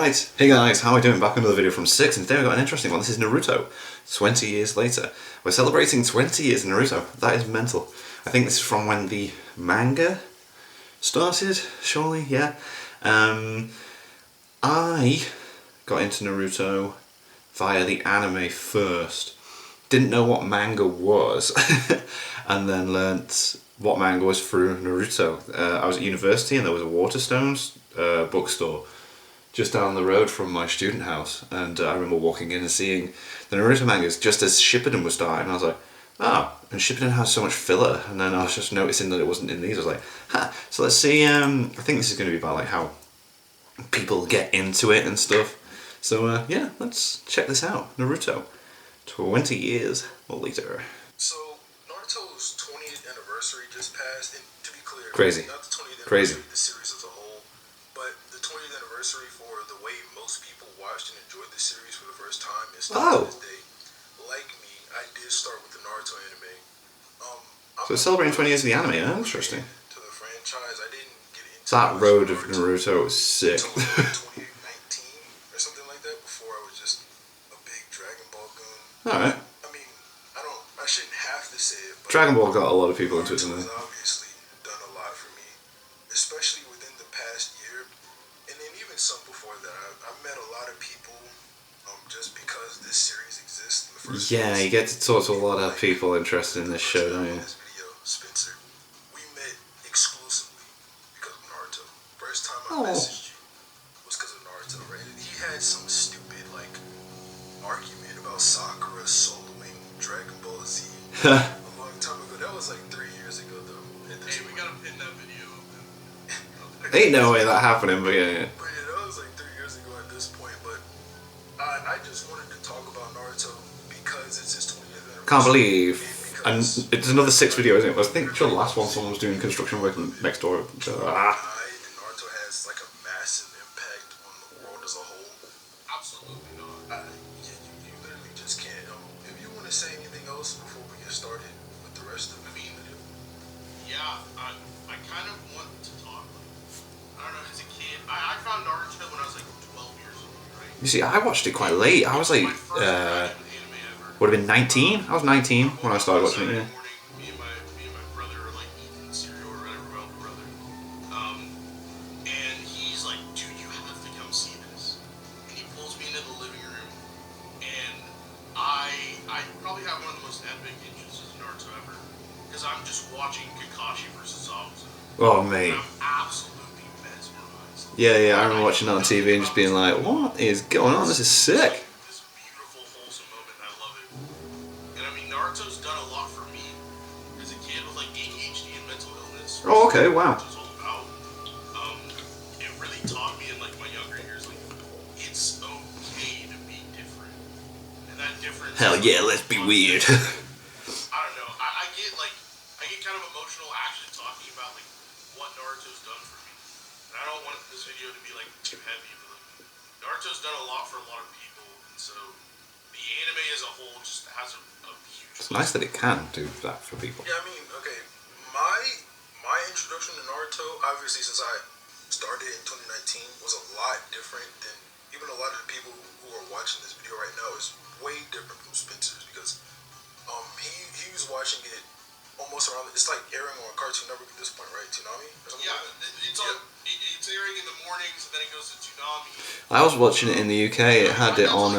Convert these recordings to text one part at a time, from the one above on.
Right, hey guys, how are we doing? Back another video from 6, and today we've got an interesting one. This is Naruto, 20 years later. We're celebrating 20 years of Naruto. That is mental. I think this is from when the manga started, surely, yeah. I got into Naruto via the anime first. Didn't know what manga was, and then learnt what manga was through Naruto. I was at university and there was a Waterstones bookstore just down the road from my student house, and I remember walking in and seeing the Naruto mangas just as Shippuden was starting, and I was like, oh, and Shippuden has so much filler, and then I was just noticing that it wasn't in these. I was like, ha, so let's see, I think this is going to be about like how people get into it and stuff. So yeah, let's check this out. Naruto, 20 years later. So Naruto's 20th anniversary just passed, and to be clear, Crazy. Not the 20th Crazy. anniversary of the series as a whole, but the 20th anniversary for the way most people watched and enjoyed the series for the first time is still to this day. Like me, I did start with the Naruto anime. So it's celebrating 20 years of the anime, huh? Interesting. To the franchise, I didn't get into That road of Naruto was sick. until 2019 or something like that. Before I was just a big Dragon Ball goon. Alright. I mean, I shouldn't have to say it, but Dragon Ball got a lot of people into it, didn't Naruto it? has obviously done a lot for me, especially within the past year, and then even some before that. I've met a lot of people just because this series exists in the first Yeah, place. you get to talk to a lot of people interested in this show, don't you? This video, Spencer, we met exclusively because of Naruto. First time I messaged you was because of Naruto, right? He had some stupid argument about Sakura soloing Dragon Ball Z a long time ago. That was like 3 years ago, though. Hey, we gotta pin that video up. Ain't no way that happening, but yeah. But yeah, that was like 3 years ago at this point. But I just wanted to talk about Naruto because it's his 20th anniversary. Can't believe. And because it's another 6 video, isn't it? I think sure the last one someone was doing construction work next door. and Naruto has like a massive impact on the world as a whole. Absolutely not. You literally just can't. If you want to say anything else before we get started with the rest of the video. Yeah, I kind of want to talk. I don't know, as a kid, I found Naruto when I was like 12 years old, right? You see, I watched it quite late. I was like, would have been 19? I was 19 when I started watching it, yeah. Me and my brother are like eating cereal or whatever, my older brother. And he's like, dude, you have to come see this. And he pulls me into the living room, and I probably have one of the most epic entrances in Naruto ever, because I'm just watching Kakashi versus Zabuza. Oh, mate. And I'm absolutely mesmerized. Yeah, I remember watching that on TV and just being like, what is going on? This is sick. This beautiful, wholesome moment. I love it. And I mean, Naruto's done a lot for me as a kid with like ADHD and mental illness. Oh, okay, wow. Which is all about. It really taught me in like my younger years, like it's okay to be different, and that difference. Hell yeah, let's be weird. I don't know. I get kind of emotional actually talking about like what Naruto's done for me. And I don't want this video to be like too heavy, but like Naruto's done a lot for a lot of people, and so the anime as a whole just has a huge. It's nice that it can do that for people. Yeah, I mean, okay, my introduction to Naruto, obviously since I started in 2019, was a lot different than even a lot of the people who are watching this video right now. Is way different from Spencer's because he was watching it almost around. It's like airing on Cartoon Network at this point, right? Toonami or something. Yeah, it's on. It's airing in the mornings, and then it goes to Toonami. I was watching it in the UK. It had it on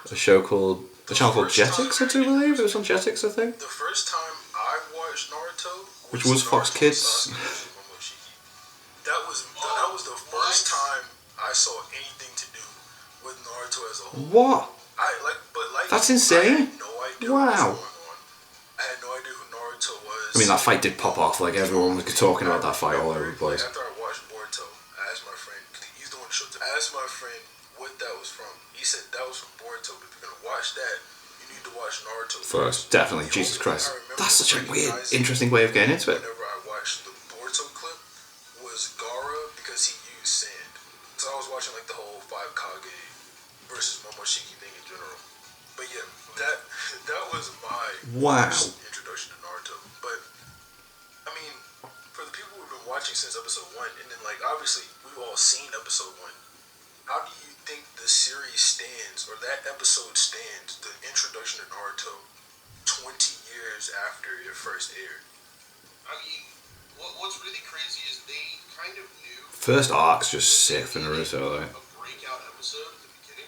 a show called, a channel called Jetix, I do believe. It was on Jetix, I think. The first time I watched Naruto, Which was Fox Naruto Kids. Sasuke versus Momoshiki. That was the first time I saw anything to do with Naruto as a whole. What? That's insane. I had no idea Wow. what was going on. I had no idea who Naruto was. I mean, that fight did pop off. Like, everyone was talking about that fight all over the place. After I watched Boruto, I asked my friend, he's the one who showed it. I asked my friend what that was from. He said that was from Boruto, but if you're gonna watch that, you need to watch Naruto First, definitely, The Jesus only Christ. thing I remember That's such a weird, recognizing interesting way of getting into it. Whenever I watched the Boruto clip was Gaara because he used sand. So I was watching like the whole 5 Kage versus Momoshiki thing in general. But yeah, that was my first introduction to Naruto. But I mean, for the people who've been watching since episode 1, and then like obviously we've all seen episode 1. How do series stands, or that episode stands, the introduction to Naruto, 20 years after it first aired. I mean, what's really crazy is they kind of knew. First arc's just sick for Naruto, though. A breakout episode at the beginning.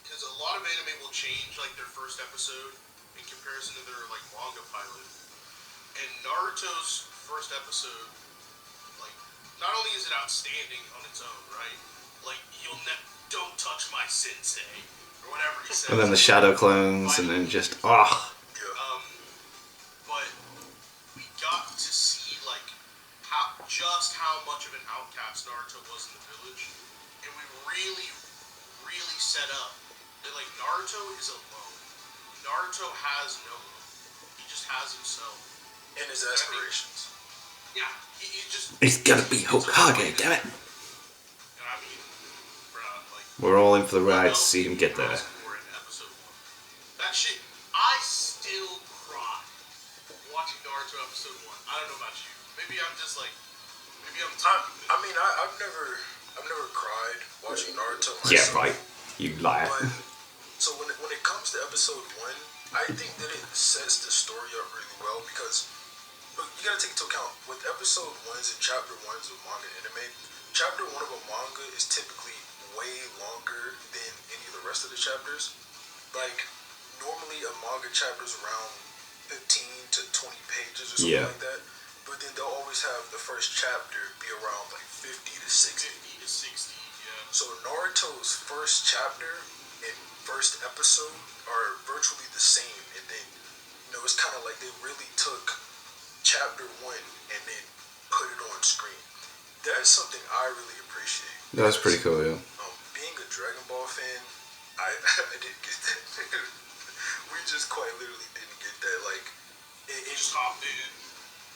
Because a lot of anime will change like their first episode in comparison to their like manga pilot. And Naruto's first episode, like, not only is it outstanding on its own, right? Like, don't touch my sensei, or whatever he says. And then the shadow clones, and then just, ah. But we got to see, like, how much of an outcast Naruto was in the village. And we really, really set up that, like, Naruto is alone. Naruto has no one. He just has himself. And his aspirations. Yeah, he just... He's gonna be Hokage, damn it! And I mean, like... We're all in for the ride to see him get there. That shit, I still cry watching Naruto episode 1. I don't know about you. Maybe I'm just like... I've never cried watching Naruto myself. Yeah, right. You liar. But, so when it comes to episode 1, I think that it sets the story up really well because you gotta take into account with episode 1s and chapter 1s of manga and anime, chapter 1 of a manga is typically way longer than any of the rest of the chapters. Like, normally a manga chapter is around 15 to 20 pages or something like that. But then they'll always have the first chapter be around like 50 to 60. 50 to 60, yeah. So Naruto's first chapter and first episode are virtually the same. And then, it's kind of like they really took chapter 1 and then put it on screen. That's something I really appreciate. That's pretty cool, yeah. Being a Dragon Ball fan, I didn't get that. We just quite literally didn't get that. Like, it just hopped in.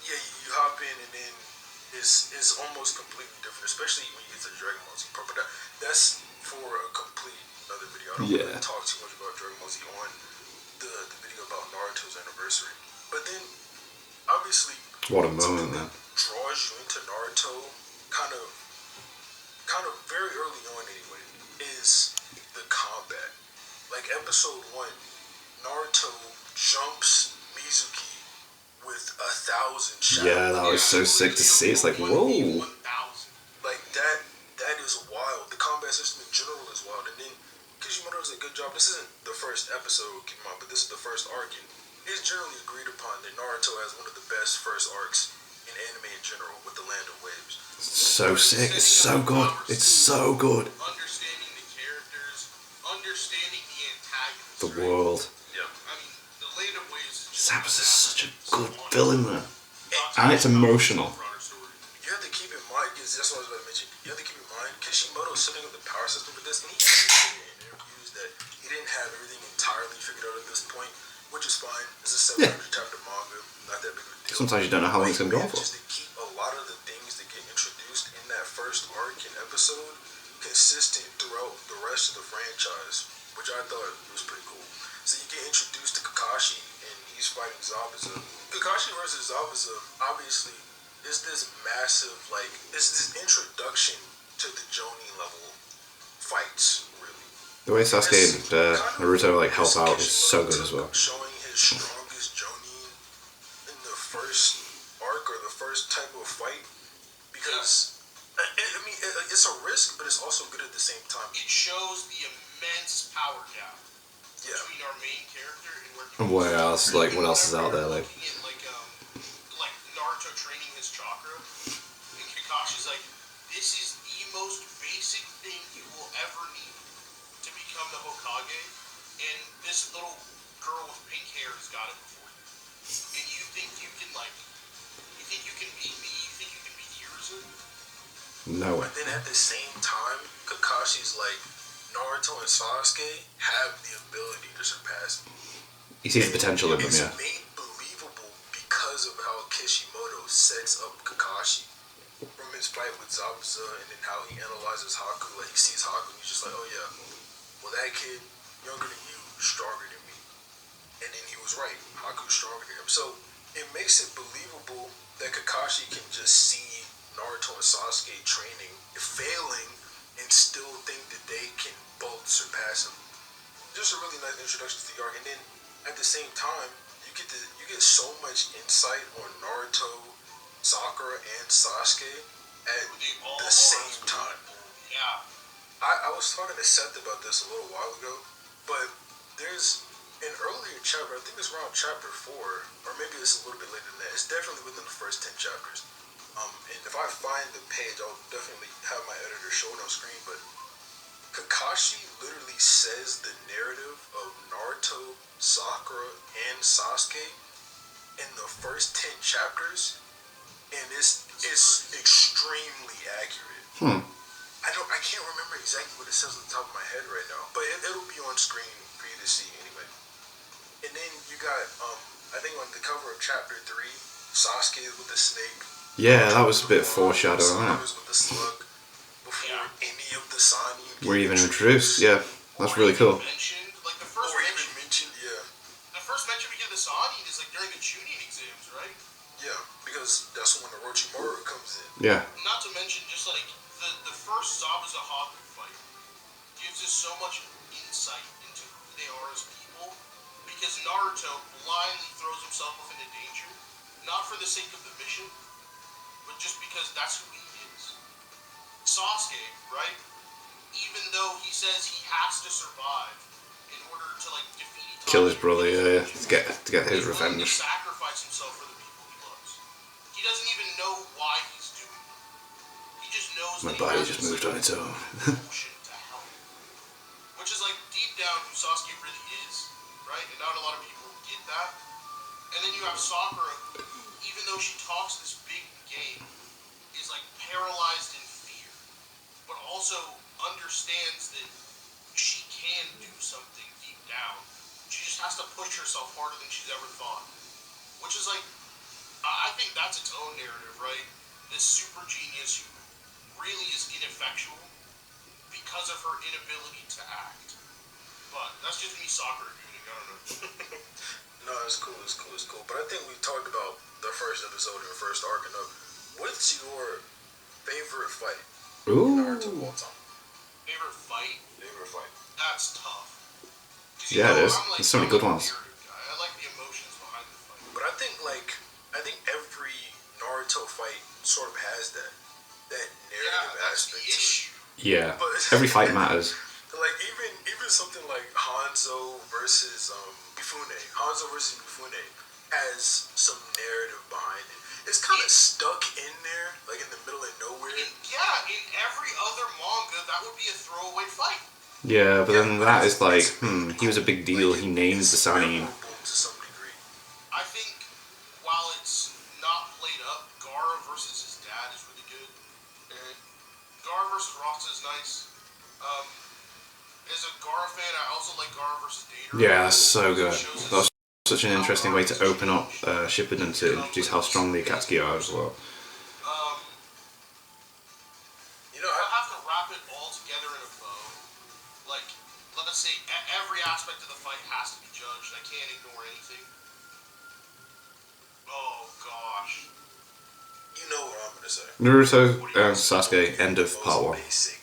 Yeah, you hop in and then it's almost completely different, especially when you get to the Dragon Ball Z part. But that's for a complete other video. I don't really talk too much about Dragon Ball Z on the video about Naruto's anniversary. But then, obviously, what a moment, man. Draws you into Naruto kind of very early on anyway, is the combat. Like episode 1, Naruto jumps Mizuki with 1,000 shots. Yeah, that was so sick to see. It's like, whoa. Like that is wild. The combat system in general is wild. And then Kishimoto does a good job. This isn't the first episode, keep in mind, but this is the first arc. And it's generally agreed upon that Naruto has one of the best first arcs in anime in general with the Land of Waves. So sick. It's so good. It's so good. Understanding the characters, understanding the antagonists. The world. Yeah. I mean, the Land of Waves is Zabuza is such a good villain, man. And it's emotional. You have to keep in mind, because that's what I was about to mention. You have to keep in mind, Kishimoto's setting up the power system for this, and he said in interviews that he didn't have everything entirely figured out at this point, which is fine. It's a 700 chapter manga, not that big of a deal. Sometimes you don't know how long it's going to go on for. Just to keep a lot of the things that get introduced in that first arc and episode consistent throughout the rest of the franchise, which I thought was pretty cool. So you get introduced to Kakashi, and he's fighting Zabuza. Kakashi versus Zabuza, obviously, is this massive, like, it's this introduction to the Jonin level fights, really. The way Sasuke and Naruto like help out is so good as well. Showing his strongest Jonin in the first arc or the first type of fight, because I mean it's a risk, but it's also good at the same time. It shows the immense power gap between our main character and what else? Like what else is out there? Like Naruto training his chakra, and Kakashi's like, this is the most basic thing you will ever need to become the Hokage, and this little girl with pink hair has got it before you. And you think you can beat me? You think you can beat Hiruzen? No way. But then at the same time, Kakashi's like, Naruto and Sasuke have the ability to surpass me. He sees the potential in them, It's yeah. made believable because of how Kishimoto sets up Kakashi. From his fight with Zabuza, and then how he analyzes Haku, like he sees Haku and he's just like, oh yeah, well that kid, younger than you, stronger than me. And then he was right, Haku's stronger than him. So it makes it believable that Kakashi can just see Naruto and Sasuke training, failing, and still think that just a really nice introduction to the arc, and then at the same time, you get so much insight on Naruto, Sakura, and Sasuke at They all the are same time. Yeah. I was talking to Seth about this a little while ago, but there's an earlier chapter, I think it's around chapter 4, or maybe it's a little bit later than that. It's definitely within the first 10 chapters. And if I find the page, I'll definitely have my editor show it on screen, but Kakashi literally says the narrative of Naruto, Sakura, and Sasuke in the first 10 chapters, and it's extremely accurate. I can't remember exactly what it says on the top of my head right now, but it'll be on screen for you to see anyway. And then you got, I think on the cover of chapter 3, Sasuke with the snake. Yeah, that was a bit foreshadowing, wasn't Sakura's with the slug. Before any of the Sannin it? We're even introduced, yeah. That's really cool. Mentioned, like the Or even mentioned, yeah. The first mention we get of the Sannin is like during the Chunin exams, right? Yeah, because that's when Orochimaru comes in. Yeah. Not to mention, just like the first Zabuza Haku fight gives us so much insight into who they are as people, because Naruto blindly throws himself into danger, not for the sake of the mission, but just because that's who he is. Sasuke, right? Even though he says he has to survive in order to like defeat Itachi, Kill his brother, yeah, to get his he's willing to revenge. sacrifice himself for the people he loves. He doesn't even know why he's doing it. He just knows My that body he has just this, moved like, on its own. devotion to help. Which is like deep down who Sasuke really is, right? And not a lot of people get that. And then you have Sakura, who, even though she talks this big game, is like paralyzed in fear, but also understands that she can do something deep down. She just has to push herself harder than she's ever thought. Which is like, I think that's its own narrative, right? This super genius who really is ineffectual because of her inability to act. But that's just me soccer doing. I don't know. No, it's cool, it's cool, it's cool. But I think we talked about the first episode and the first arc enough. What's your favorite fight in Naruto of Ooh. all time? Favorite fight? Favorite fight. That's tough. 'Cause, Yeah, it is. I'm There's so many good ones. narrative guy. I like the emotions behind the fight. But I think every Naruto fight sort of has that narrative that's aspect the to it. issue. Yeah. But Every fight matters. like even something like Hanzo versus Mifune. Hanzo versus Mifune has some narrative behind it. It's kind of stuck in there, like in the middle of nowhere. Yeah, in every other manga, that would be a throwaway fight. Yeah, but then but that it's- is like, it's really he was a big deal. Like, He named it's the Sannin. memorable to some degree. I think while it's not played up, Gaara versus his dad is really good. And Gaara versus Roxa is nice. As a Gaara fan, I also like Gaara versus Dater. Yeah, that's so good. It shows That was us such an interesting way to open up Shippuden to introduce how strong the Akatsuki are as well. You know, I'll have to wrap it all together in a bow. Like, let's say every aspect of the fight has to be judged. I can't ignore anything. Oh gosh. you know what I'm gonna say. Naruto and Sasuke, end of part Most 1. basic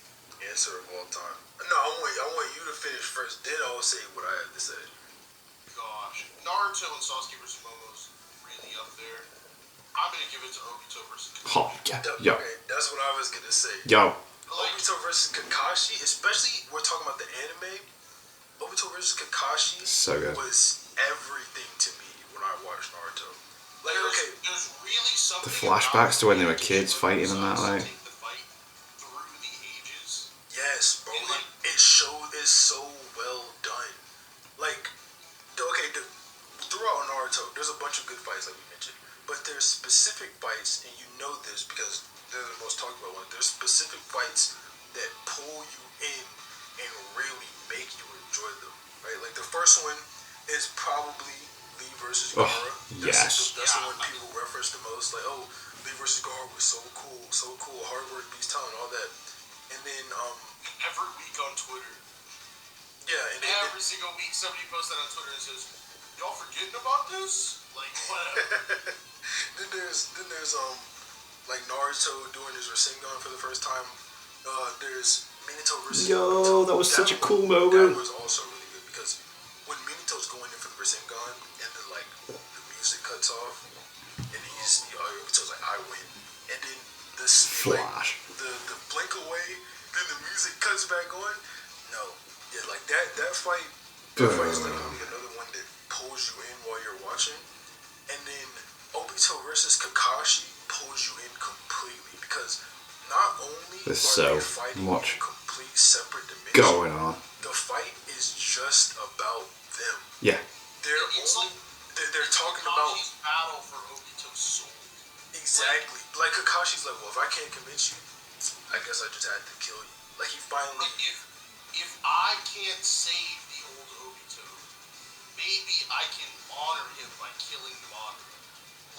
answer of all time. No, I want you to finish first. Then I'll say what I have to say. Gosh. Naruto and Sasuke versus Momo's really up there. I'm gonna give it to Obito versus Kakashi. Oh, yeah. Okay, that's what I was gonna say. Yo. Obito versus Kakashi, especially we're talking about the anime. Obito versus Kakashi So good. was everything to me when I watched Naruto. Like, There's really something The flashbacks to when they were about kids fighting and that, like. take the fight through the ages. yes, bro, And, like, it's so well done. Like, throughout Naruto, there's a bunch of good fights, like we mentioned, but there's specific fights, and you know this because they're the most talked about one. There's specific fights that pull you in and really make you enjoy them, right? Like the first one is probably Lee versus Oh, Gaara. yes. That's the one people reference the most. Like, oh, Lee versus Gaara was so cool, hard work beats talent, all that. And then, Every week on Twitter. yeah, and then Every single week somebody posts that on Twitter and says, y'all forgetting about this? Like, whatever. then there's like Naruto doing his Rasengan for the first time. There's Minato versus Yo, Naruto. that was such a cool That moment. was also really good because Flash. The blink away, then the music cuts back on. No, yeah, like that fight. That fight is like gonna be another one that pulls you in while you're watching, and then Obito versus Kakashi pulls you in completely because not only There's are they so fighting much in complete separate dimensions, going on. the fight is just about them. Yeah. They're talking about Kakashi's battle for Obito's soul. exactly like Kakashi's like, well, if I can't convince you, I guess I just had to kill you. Like he finally. Like if I can't save the old Obito, maybe I can honor him by killing the modern.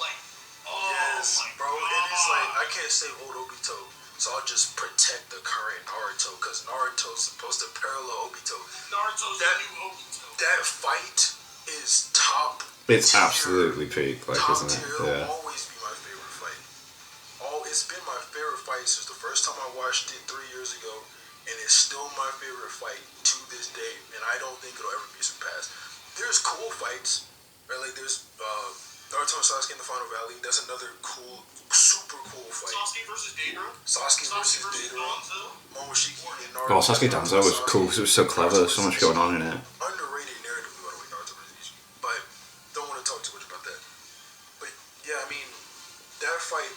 Like, oh Yes, my bro. God. And he's like, I can't save old Obito, so I'll just protect the current Naruto because Naruto's supposed to parallel Obito. Naruto's the new Obito. That fight is top. It's tier, absolutely peak, like, top isn't it? tier. Yeah. It'll always be my favorite fight. It's been my favorite fight since the first time I watched it 3 years ago, and it's still my favorite fight to this day. And I don't think it'll ever be surpassed. There's cool fights, right? Like there's Naruto and Sasuke in the Final Valley. That's another cool, super cool fight. Sasuke versus Deidara. Sasuke versus Deidara. Danzo. Momoshiki and Naruto. Oh, Sasuke Danzo was cool because it was so clever. So much going on in it. Underrated narratively, by the way, Naruto versus Ishiki. But don't want to talk too much about that. But yeah, I mean, that fight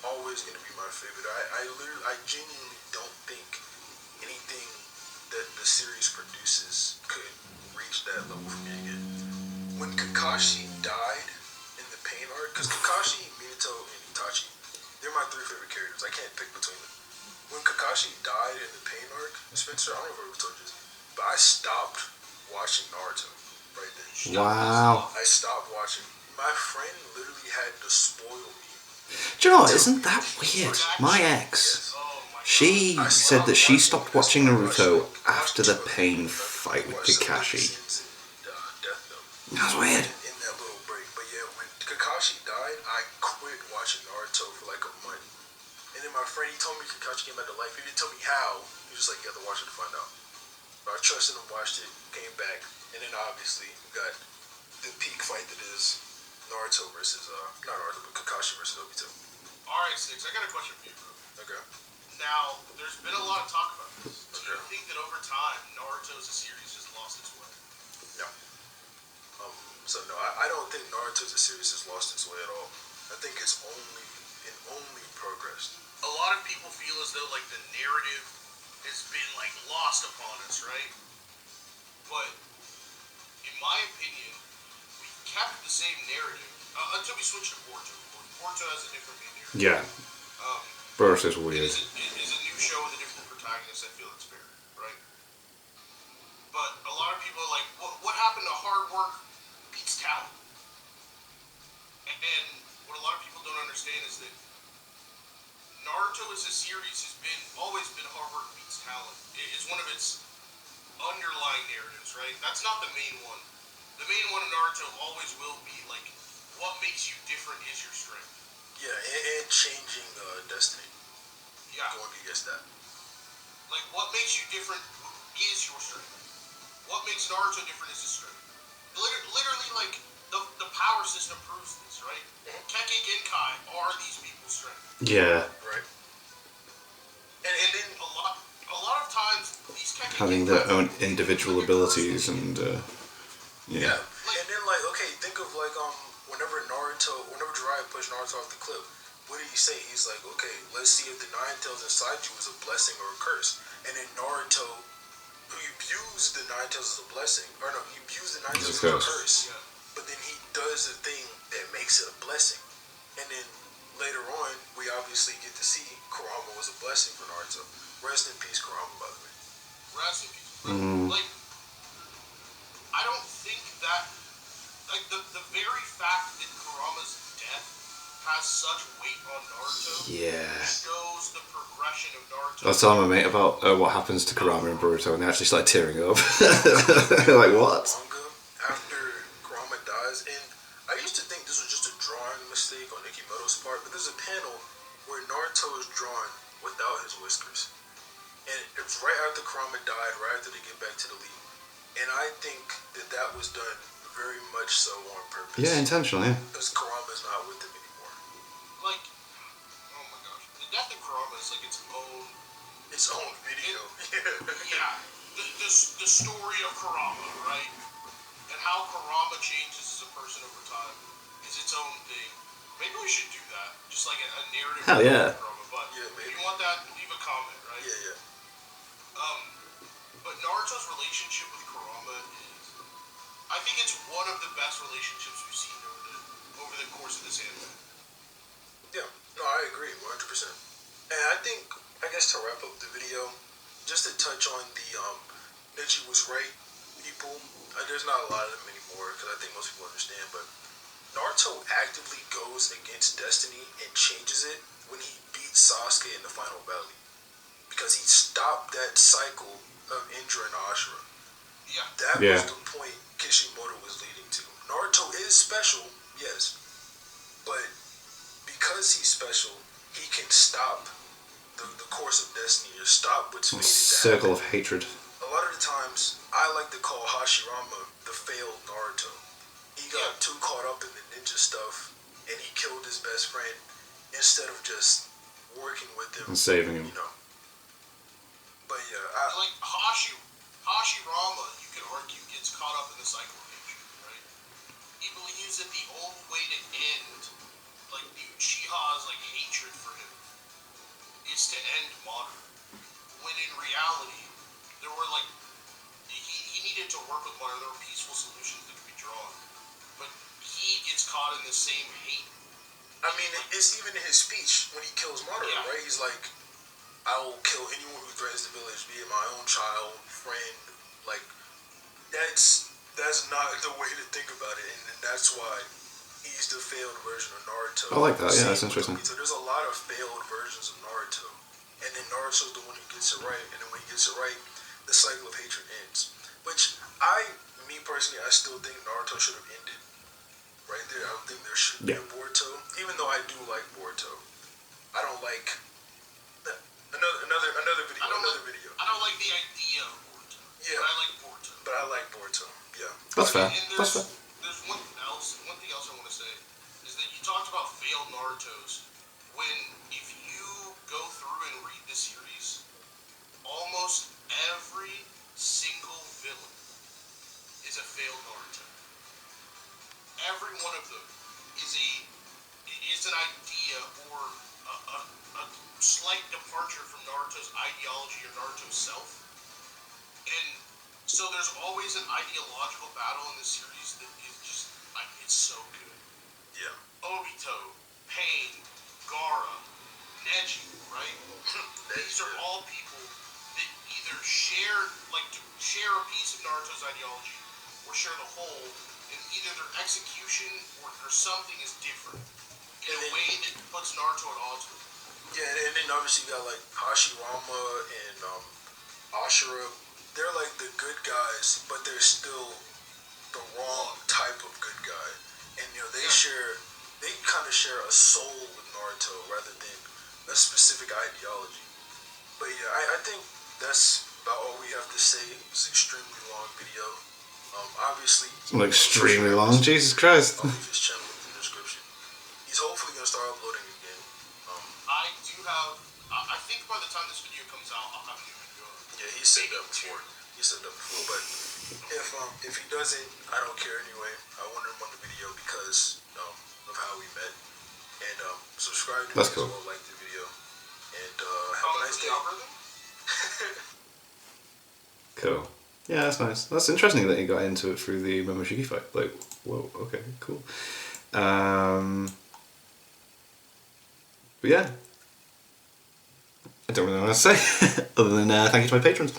always gonna be my favorite. I genuinely don't think anything that the series produces could reach that level for me again. When Kakashi died in the pain arc, because Kakashi, Minato, and Itachi, they're my 3 favorite characters. I can't pick between them. When Kakashi died in the pain arc, Spencer, I don't know if I ever told you this, but I stopped watching Naruto right then. Wow. I stopped watching. My friend literally had to spoil me. Do you know what? Isn't that weird? My ex, she said that she stopped watching Naruto after the pain fight with Kakashi. That's weird. In that little break. But yeah, when Kakashi died, I quit watching Naruto for like a month. And then my friend, he told me Kakashi came back to life. He didn't tell me how. He was just like, you have to watch it to find out. But I trusted him, watched it, came back. And then obviously we got the peak fight that is Naruto versus, not Naruto, but Kakashi versus Obito. Alright, Six, I got a question for you, bro. Okay. Now, there's been a lot of talk about this. Do you Okay. think that over time, Naruto as a series has lost its way? No. So no, I don't think Naruto as a series has lost its way at all. I think it only progressed. A lot of people feel as though, like, the narrative has been, like, lost upon us, right? But, in my opinion, we kept the same narrative until we switched to Boruto. Boruto has a different narrative. Yeah. Boruto's It weird. is a new show with a different protagonist. I feel it's fair, right? But a lot of people are like, what happened to hard work beats talent? And what a lot of people don't understand is that Naruto as a series has always been hard work beats talent. It's one of its underlying narratives, right? That's not the main one. The main one in Naruto always will be like, what makes you different is your strength. Yeah, and changing destiny. Yeah. Going against that. Like, what makes you different is your strength. What makes Naruto different is his strength. Literally, like, the power system proves this, right? Kekkei Genkai are these people's strength. Yeah. Right. And then a lot of times, these Kekkei Having Genkai their own are individual like abilities and, Yeah. yeah. And then like, okay, think of like whenever Jiraiya pushed Naruto off the cliff, what did he say? He's like, okay, let's see if the Nine Tails inside you is a blessing or a curse. And then Naruto, who views the Nine Tails as a blessing, or no, he views the Nine As a Tails as a curse. curse. Yeah. But then he does the thing that makes it a blessing. And then later on, we obviously get to see Kurama was a blessing for Naruto. Rest in peace, Kurama, by the way. Rest in peace. Mm. Like, I don't think that, like, the very fact that Kurama's death has such weight on Naruto Yeah. shows the progression of Naruto. I was telling my mate about what happens to Kurama and Boruto, and they actually started tearing up. Like, what? Manga after Kurama dies, and I used to think this was just a drawing mistake on Ikimoto's part, but there's a panel where Naruto is drawn without his whiskers, and it's right after Kurama died, right after they get back to the league, and I think that was done very much so on purpose. Yeah, intentionally. Because Kurama's not with them anymore. Like, oh my gosh. The death of Kurama as like its own video. yeah, the story of Kurama, right? And how Kurama changes as a person over time is its own thing. Maybe we should do that, just like a narrative Hell yeah. of Kurama. But Yeah, if maybe. you want that, leave a comment, right? Yeah. But Naruto's relationship with Kurama is, I think it's one of the best relationships we've seen over the course of this anime. Yeah. No, I agree 100%. And I guess to wrap up the video, just to touch on the Neji was right people. There's not a lot of them anymore because I think most people understand. But Naruto actively goes against destiny and changes it when he beats Sasuke in the final valley because he stopped that cycle of Indra and Ashura. Yeah. That was the point Kishimoto was leading to. Naruto is special, yes, but because he's special, he can stop the course of destiny or stop what's fated to Circle happen. of hatred. A lot of the times, I like to call Hashirama the failed Naruto. He got too caught up in the ninja stuff, and he killed his best friend instead of just working with him And saving him. You know. But yeah, like Hashirama, you could argue, gets caught up in the cycle of hatred, right? He believes that the only way to end like the Uchiha's like hatred for him is to end Madara. When in reality, there were like he needed to work with Madara. There were peaceful solutions that could be drawn, but he gets caught in the same hate. I mean, it's even in his speech when he kills Madara, right? He's like, I will kill anyone who threatens the village, be it my own child, friend. Like, that's not the way to think about it, and that's why he's the failed version of Naruto. I like that, yeah, that's interesting. So there's a lot of failed versions of Naruto, and then Naruto's the one who gets it right, and then when he gets it right, the cycle of hatred ends. Which me personally, I still think Naruto should have ended right there. I don't think there should be a Boruto, even though I do like Boruto. I don't like another video. I don't like the idea of Boruto. Yeah, but I like Boruto. But I like Boruto. Yeah, that's fair. And there's one thing else I want to say is that you talked about failed Narutos. When if you go through and read the series, almost every single villain is a failed Naruto. Every one of them is an idea or a slight departure from Naruto's ideology or Naruto's self. And so there's always an ideological battle in the series that is just, it's so good. Yeah. Obito, Pain, Gaara, Neji, right? These are all people that either share a piece of Naruto's ideology or share the whole, and either their execution or something is different in a way that puts Naruto at odds with him. Yeah, and then obviously you got like Hashirama and Ashura. They're like the good guys, but they're still the wrong type of good guy. And they kind of share a soul with Naruto rather than a specific ideology. But yeah, I think that's about all we have to say. It's an extremely long video. Obviously, extremely long. Jesus Christ. I'll leave his channel in the description. He's hopefully gonna start uploading again. I do have. I think by the time this video comes out, I'll have a new video. Yeah, he said that before. But if he doesn't, I don't care anyway. I wanted him on the video because of how we met. And subscribe to me as well, like the video, and have a nice day. Cool. Yeah, that's nice. That's interesting that he got into it through the Momoshiki fight. Like, whoa, okay, cool. But yeah, I don't really know what to say other than thank you to my patrons.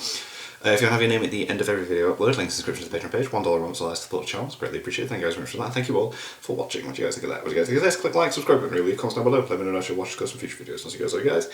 If you have your name at the end of every video upload, link in the description to the Patreon page. $1 won't allow us to support the channel. It's greatly appreciated. Thank you guys very much for that. Thank you all for watching. What do you guys think of that? What do you guys think of this? Click like, subscribe, and leave comments down below. Let me know what you watch, discuss some future videos. I'll see you guys later, guys.